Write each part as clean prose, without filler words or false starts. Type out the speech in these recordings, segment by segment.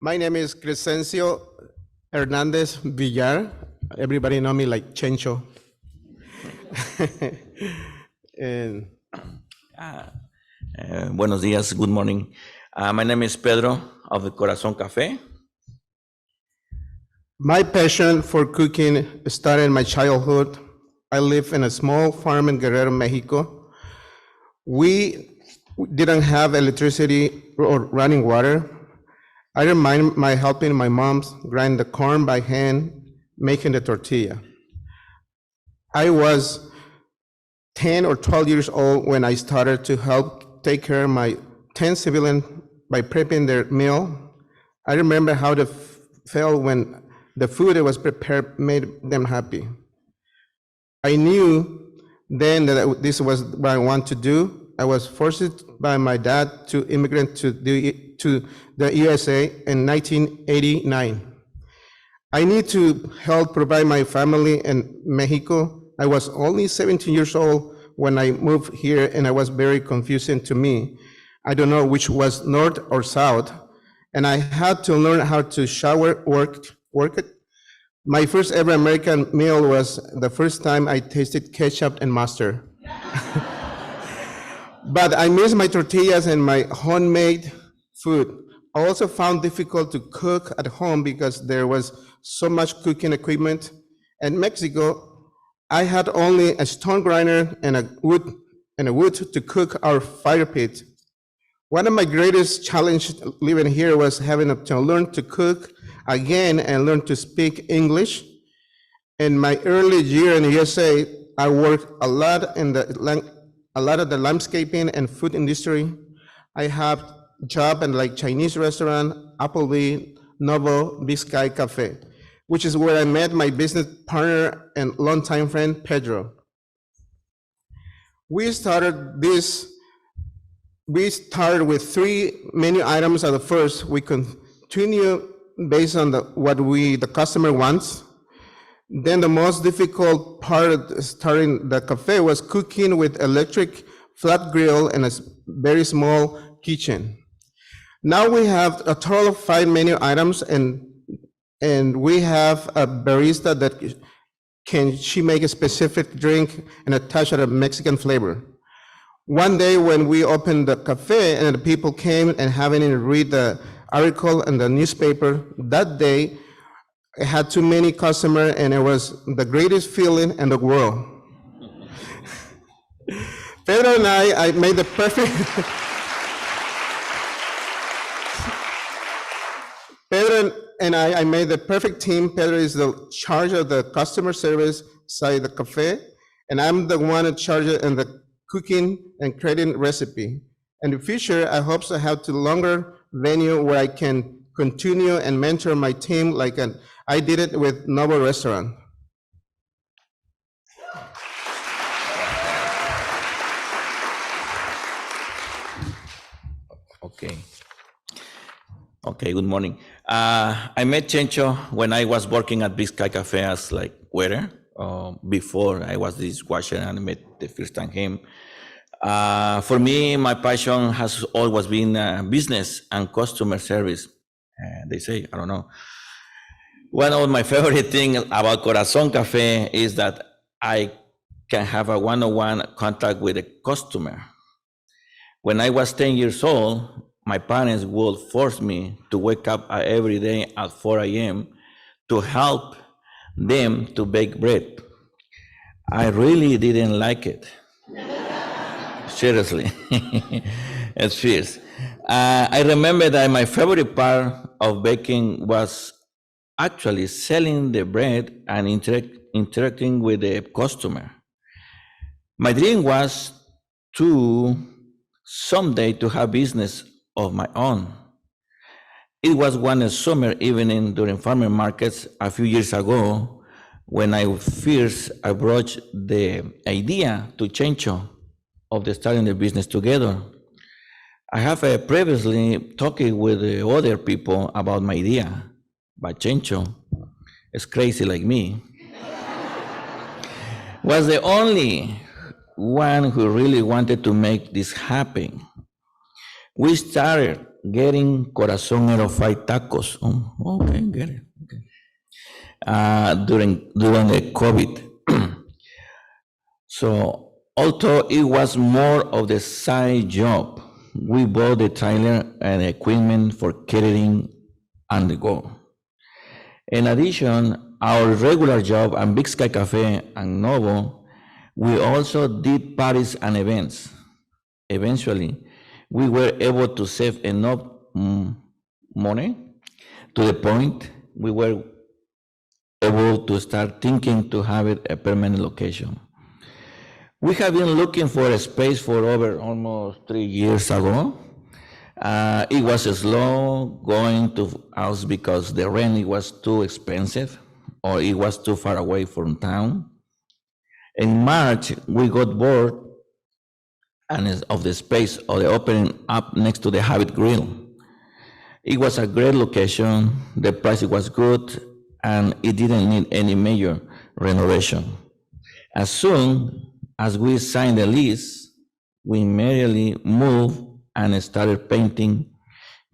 My name is Crescencio Hernandez Villar. Everybody know me like Chencho. And Buenos días, good morning. My name is Pedro of the Corazon Cafe. my passion for cooking started in my childhood. I live in a small farm in Guerrero, Mexico. We didn't have electricity or running water. I remind my helping my mom grind the corn by hand, making the tortilla. I was 10 or 12 years old when I started to help take care of my 10 siblings by prepping their meal. I remember how they felt when the food that was prepared made them happy. I knew then that this was what I want to do. I was forced by my dad to immigrant to the USA in 1989. I need to help provide my family in Mexico. I was only 17 years old when I moved here, and I was very confusing to me. I don't know which was north or south, and I had to learn how to shower, work it. My first ever American meal was the first time I tasted ketchup and mustard. But I miss my tortillas and my homemade food. I also found difficult to cook at home because there was so much cooking equipment. In Mexico, I had only a stone grinder and a wood to cook our fire pit. One of my greatest challenges living here was having to learn to cook again and learn to speak English. In my early year in the USA, I worked a lot of the landscaping and food industry. I have job in like Chinese restaurant, Applebee, Novo, Big Sky Cafe, which is where I met my business partner and longtime friend, Pedro. We started with 3 menu items at the first. We continue based on what the customer wants. Then the most difficult part of starting the cafe was cooking with electric flat grill and a very small kitchen. Now we have a total of 5 menu items, and we have a barista that she make a specific drink and attach a Mexican flavor. One day when we opened the cafe and the people came and having to read the article in the newspaper, that day I had too many customers and it was the greatest feeling in the world. Pedro and I made the perfect Pedro and I made the perfect team. Pedro is the charge of the customer service side of the cafe, and I'm the one in charge in the cooking and creating recipe. In the future, I hope to have a longer venue where I can continue and mentor my team like I did it with Novo Restaurant. Okay, good morning. I met Chencho when I was working at Big Sky Cafe as like waiter. Before I was dishwasher and I met the first time him. For me, my passion has always been business and customer service. They say, I don't know. One of my favorite things about Corazon Cafe is that I can have a one-on-one contact with a customer. When I was 10 years old, my parents would force me to wake up every day at 4 a.m. to help them to bake bread. I really didn't like it. Seriously, it's fierce. I remember that my favorite part of baking was actually selling the bread and interacting with the customer. My dream was to someday to have business of my own. It was one summer evening during farmer markets a few years ago when I brought the idea to Chencho of starting the business together. I have previously talked with the other people about my idea, but Chencho is crazy like me. Was the only one who really wanted to make this happen. we started getting Corazon Tacos. Oh, okay, get it. Okay. During the COVID. So although it was more of the side job, we bought the trailer and equipment for catering on the go. In addition, our regular job at Big Sky Cafe and Novo, we also did parties and events. Eventually, we were able to save enough money to the point we were able to start thinking to have it a permanent location. We have been looking for a space for over almost 3 years ago. It was slow going to us because the rent was too expensive or it was too far away from town. In March, we got bored of the space of the opening up next to the Habit Grill. It was a great location, the price was good, and it didn't need any major renovation. As soon as we signed the lease, we immediately moved and started painting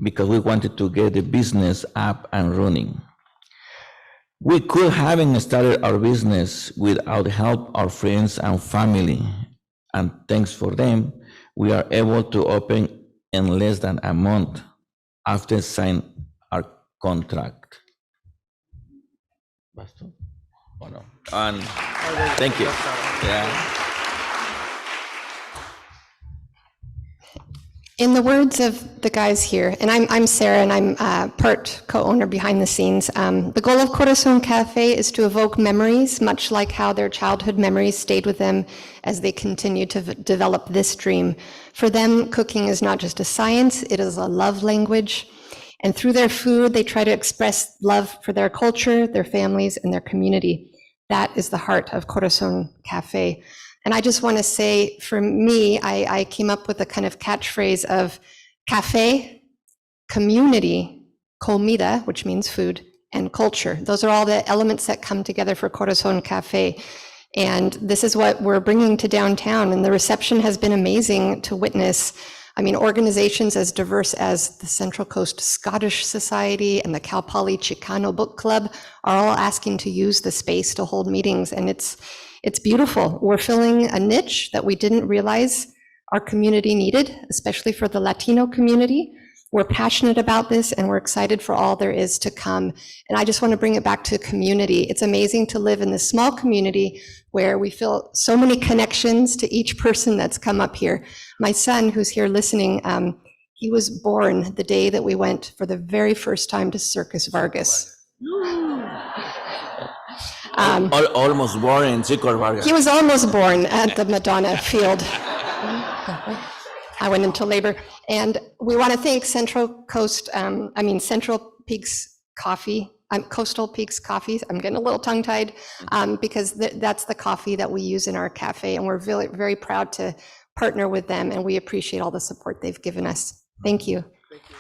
because we wanted to get the business up and running. We could have started our business without help our friends and family, and thanks for them, we are able to open in less than a month after signing our contract. Oh, no. And thank you. Yeah. In the words of the guys here, and I'm Sarah, and I'm part co-owner behind the scenes. The goal of Corazon Cafe is to evoke memories, much like how their childhood memories stayed with them as they continue to develop this dream. For them, cooking is not just a science, it is a love language. And through their food, they try to express love for their culture, their families, and their community. That is the heart of Corazon Cafe. And I just want to say, for me, I came up with a kind of catchphrase of cafe, community, comida, which means food, and culture. Those are all the elements that come together for Corazon Cafe. And this is what we're bringing to downtown. And the reception has been amazing to witness. I mean, organizations as diverse as the Central Coast Scottish Society and the Cal Poly Chicano Book Club are all asking to use the space to hold meetings. And it's beautiful. We're filling a niche that we didn't realize our community needed, especially for the Latino community. We're passionate about this, and we're excited for all there is to come. And I just want to bring it back to community. It's amazing to live in this small community where we feel so many connections to each person that's come up here. My son, who's here listening, he was born the day that we went for the very first time to Circus Vargas. Almost born in Circus Vargas. He was almost born at the Madonna Field. I went into labor. And we want to thank Central Peaks Coffee, Coastal Peaks Coffee. I'm getting a little tongue-tied because that's the coffee that we use in our cafe. And we're very, very proud to partner with them. And we appreciate all the support they've given us. Thank you. Thank you.